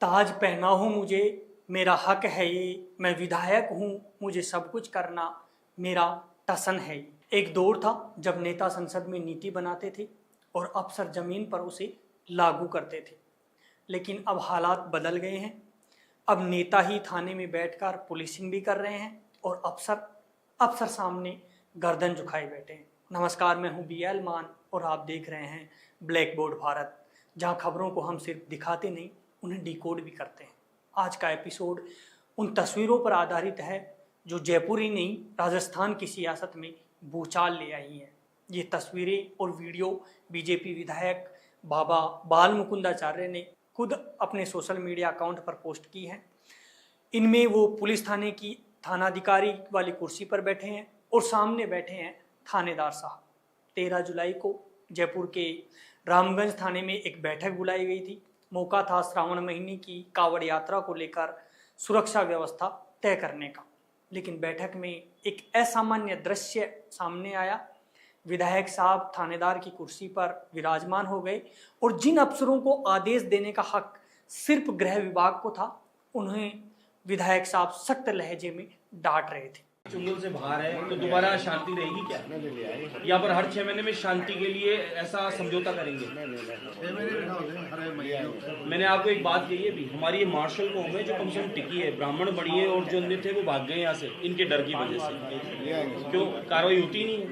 ताज पहना हूँ मुझे, मेरा हक है ये, मैं विधायक हूँ, मुझे सब कुछ करना मेरा टसन है ये। एक दौर था जब नेता संसद में नीति बनाते थे और अफसर जमीन पर उसे लागू करते थे, लेकिन अब हालात बदल गए हैं। अब नेता ही थाने में बैठकर पुलिसिंग भी कर रहे हैं और अफसर सामने गर्दन झुकाए बैठे हैं। नमस्कार, मैं हूं BL मान और आप देख रहे हैं ब्लैक बोर्ड भारत, जहां खबरों को हम सिर्फ दिखाते नहीं, उन्हें डिकोड भी करते हैं। आज का एपिसोड उन तस्वीरों पर आधारित है जो जयपुर ही नहीं, राजस्थान की सियासत में भूचाल ले आई हैं। ये तस्वीरें और वीडियो बीजेपी विधायक बाबा बाल मुकुंदाचार्य ने खुद अपने सोशल मीडिया अकाउंट पर पोस्ट की हैं। इनमें वो पुलिस थाने की थानाधिकारी वाली कुर्सी पर बैठे हैं और सामने बैठे हैं थानेदार साहब। 13 जुलाई को जयपुर के रामगंज थाने में एक बैठक बुलाई गई थी। मौका था श्रावण महीने की कावड़ यात्रा को लेकर सुरक्षा व्यवस्था तय करने का, लेकिन बैठक में एक असामान्य दृश्य सामने आया। विधायक साहब थानेदार की कुर्सी पर विराजमान हो गए और जिन अफसरों को आदेश देने का हक सिर्फ गृह विभाग को था, उन्हें विधायक साहब सख्त लहजे में डांट रहे थे। चुंगल से बाहर है तो दोबारा शांति रहेगी क्या? या पर हर 6 महीने में शांति के लिए ऐसा समझौता करेंगे? मैंने आपको एक बात कही है भी, हमारी ये मार्शल कौम है जो कम से कम टिकी है। ब्राह्मण बड़ी है और जो अन्य थे वो भाग गए यहाँ से इनके डर की वजह से। क्यों कार्रवाई होती नहीं है?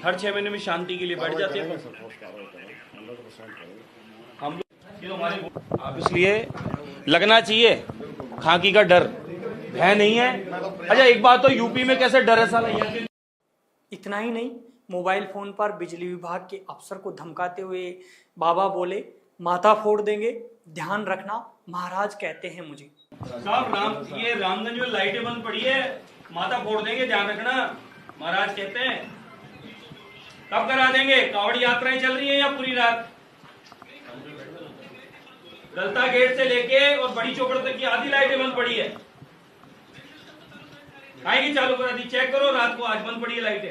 हर 6 महीने में शांति के लिए बैठ जाते हैं हम लोग। आप इसलिए लगना चाहिए खाकी का डर है नहीं है। अच्छा एक बात तो, यूपी में कैसे डर है साला यहाँ के? इतना ही नहीं, मोबाइल फोन पर बिजली विभाग के अफसर को धमकाते हुए बाबा बोले, माथा फोड़ देंगे, ध्यान रखना, महाराज कहते हैं मुझे। साहब ये रामगंज में लाइटें बंद पड़ी है, माथा फोड़ देंगे, ध्यान रखना, महाराज कहते हैं। कब करा देंगे? कावड़ यात्राएं चल रही है या पूरी रात? गलता गेट से लेके और बड़ी चौकड़ तक की आधी लाइटें बंद पड़ी है। आएगी चालू करा दी, चेक करो, रात को आज बंद पड़ी है लाइटें।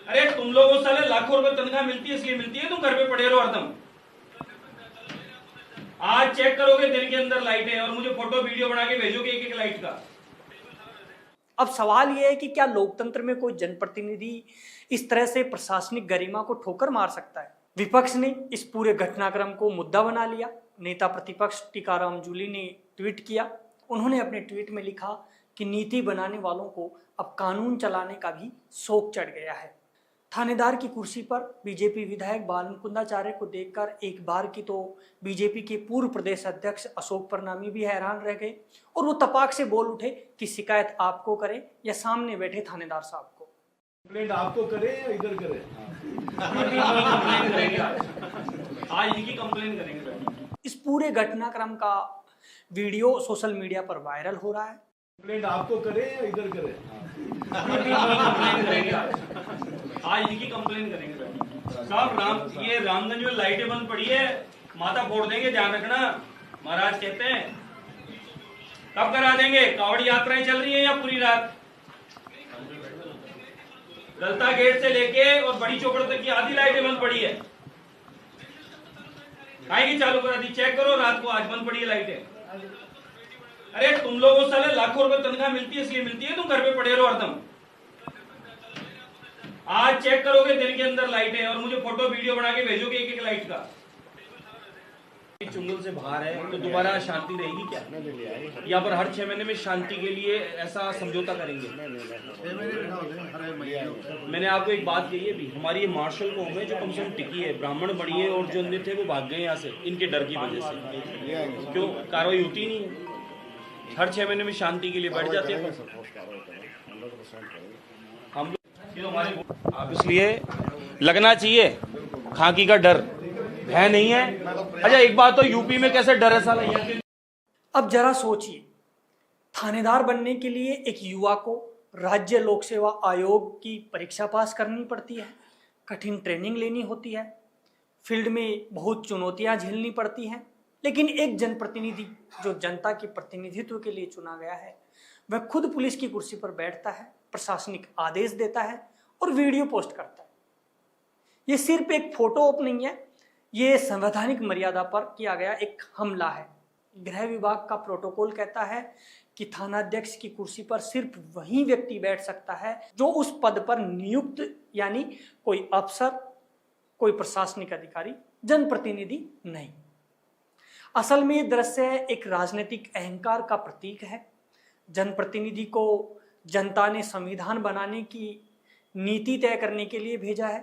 अरे तुम लोगों को साले लाखों रुपए तनख्वाह मिलती है, इसलिए मिलती है तुम घर पे पड़े रहो हरदम। आज चेक करोगे दिन के अंदर लाइटें और मुझे फोटो वीडियो बना के भेजोगे एक एक लाइट का। अब सवाल यह है कि क्या लोकतंत्र में कोई जनप्रतिनिधि इस तरह से प्रशासनिक गरिमा को ठोकर मार सकता है? विपक्ष ने इस पूरे घटनाक्रम को मुद्दा बना लिया। नेता प्रतिपक्ष टीकाराम जूली ने ट्वीट किया। उन्होंने अपने ट्वीट में लिखा कि नीति बनाने वालों को अब कानून चलाने का भी शौक चढ़ गया है। थानेदार की कुर्सी पर बीजेपी विधायक बाल मुकुंदाचार्य को देखकर एक बार की तो बीजेपी के पूर्व प्रदेश अध्यक्ष अशोक परनामी भी हैरान रह गए और वो तपाक से बोल उठे कि शिकायत आपको करें या सामने बैठे थानेदार साहब को। कंप्लेंट आपको करें या इधर करें? आज इनकी कंप्लेन करेंगे। इस पूरे घटनाक्रम का वीडियो सोशल मीडिया पर वायरल हो रहा है। कंप्लेंट आपको करें या इधर करें? आज इनकी कंप्लेन करेंगे। साहब ये रामगंज में लाइटें बंद पड़ी है, माथा फोड़ देंगे, ध्यान रखना, महाराज कहते हैं। कब करा देंगे? कावड़ यात्राएं चल रही है या पूरी रात? गलता गेट से लेके और बड़ी चौकड़ तक की आधी लाइटें बंद पड़ी है। आएगी चालू करा दी, चेक करो, रात को आज बंद पड़ी है लाइटें। अरे तुम लोगों को साले लाखों रुपए तनख्वाह मिलती है, इसलिए मिलती है तुम घर पे पड़े रहो हरदम। आज चेक करोगे दिन के अंदर लाइटें और मुझे फोटो वीडियो बना के भेजोगे एक एक लाइट का। चुंगल से बाहर है तो दोबारा शांति रहेगी क्या? या पर हर 6 महीने में शांति के लिए ऐसा समझौता करेंगे? मैंने आपको एक बात कही है भी, हमारी ये मार्शल कौम है जो कम से कम टिकी है। ब्राह्मण बड़ी है और जो अन्य थे वो भाग गए यहाँ से इनके डर की वजह से। क्यों कार्रवाई होती नहीं है? हर 6 महीने में शांति के लिए बैठ जाते हैं हम लोग। आप इसलिए लगना चाहिए खाकी का डर है नहीं है। अच्छा एक बात तो, यूपी में कैसे डर है साला यहाँ के? अब जरा सोचिए, थानेदार बनने के लिए एक युवा को राज्य लोक सेवा आयोग की परीक्षा पास करनी पड़ती है, कठिन ट्रेनिंग लेनी होती है, फील्ड में बहुत चुनौतियां झेलनी पड़ती हैं, लेकिन एक जनप्रतिनिधि जो जनता के प्रतिनिधित्व के लिए चुना गया है, वह खुद पुलिस की कुर्सी पर बैठता है, प्रशासनिक आदेश देता है और वीडियो पोस्ट करता है। ये सिर्फ एक फोटो ऑप नहीं है, ये संवैधानिक मर्यादा पर किया गया एक हमला है। गृह विभाग का प्रोटोकॉल कहता है कि थानाध्यक्ष की कुर्सी पर सिर्फ वही व्यक्ति बैठ सकता है जो उस पद पर नियुक्त, यानी कोई अफसर, कोई प्रशासनिक अधिकारी, जनप्रतिनिधि नहीं। असल में ये दृश्य एक राजनीतिक अहंकार का प्रतीक है। जनप्रतिनिधि को जनता ने संविधान बनाने की नीति तय करने के लिए भेजा है,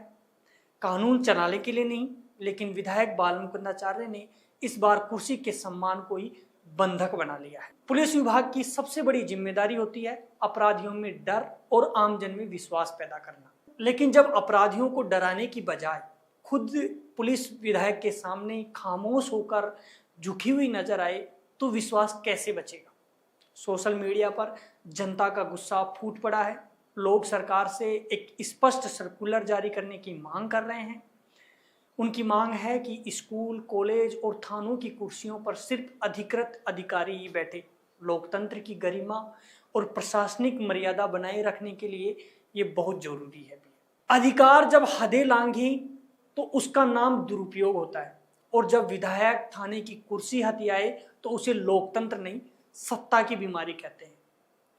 कानून चलाने के लिए नहीं। लेकिन विधायक बालमुकुंदाचार्य ने इस बार कुर्सी के सम्मान को ही बंधक बना लिया है। पुलिस विभाग की सबसे बड़ी जिम्मेदारी होती है अपराधियों में डर और आमजन में विश्वास पैदा करना। लेकिन जब अपराधियों को डराने की बजाय खुद पुलिस विधायक के सामने खामोश होकर झुकी हुई नजर आए तो विश्वास कैसे बचेगा। सोशल मीडिया पर जनता का गुस्सा फूट पड़ा है। लोग सरकार से एक स्पष्ट सर्कुलर जारी करने की मांग कर रहे हैं। उनकी मांग है कि स्कूल, कॉलेज और थानों की कुर्सियों पर सिर्फ अधिकृत अधिकारी ही बैठे। लोकतंत्र की गरिमा और प्रशासनिक मर्यादा बनाए रखने के लिए ये बहुत जरूरी है। अधिकार जब हदें लांघी तो उसका नाम दुरुपयोग होता है, और जब विधायक थाने की कुर्सी हथियाए तो उसे लोकतंत्र नहीं, सत्ता की बीमारी कहते हैं।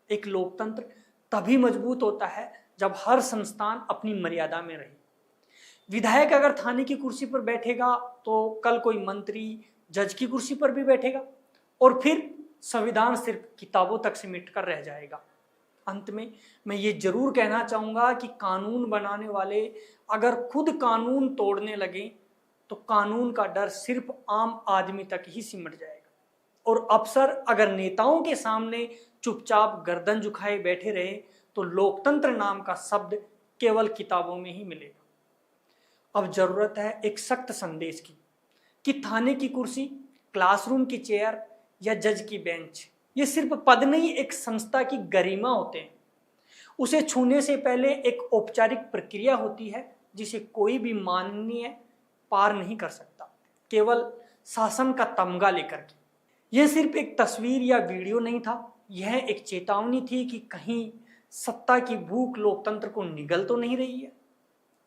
एक लोकतंत्र तभी मजबूत होता है जब हर संस्थान अपनी मर्यादा में रहे। विधायक अगर थाने की कुर्सी पर बैठेगा तो कल कोई मंत्री जज की कुर्सी पर भी बैठेगा, और फिर संविधान सिर्फ किताबों तक सिमट कर रह जाएगा। अंत में मैं ये जरूर कहना चाहूंगा कि कानून बनाने वाले अगर खुद कानून तोड़ने लगे तो कानून का डर सिर्फ आम आदमी तक ही सिमट जाएगा, और अफसर अगर नेताओं के सामने चुपचाप गर्दन झुकाए बैठे रहे तो लोकतंत्र नाम का शब्द केवल किताबों में ही मिलेगा। अब जरूरत है एक सख्त संदेश की कि थाने की कुर्सी, क्लासरूम की चेयर या जज की बेंच ये सिर्फ पद नहीं, एक संस्था की गरिमा होते हैं। उसे छूने से पहले एक औपचारिक प्रक्रिया होती है जिसे कोई भी माननीय पार नहीं कर सकता, केवल शासन का तमगा लेकर के। यह सिर्फ एक तस्वीर या वीडियो नहीं था, यह एक चेतावनी थी कि कहीं सत्ता की भूख लोकतंत्र को निगल तो नहीं रही है।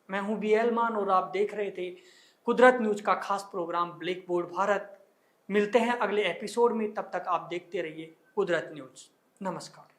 मैं हूं BL मान और आप देख रहे थे कुदरत न्यूज का खास प्रोग्राम ब्लैक बोर्ड भारत। मिलते हैं अगले एपिसोड में, तब तक आप देखते रहिए कुदरत न्यूज। नमस्कार।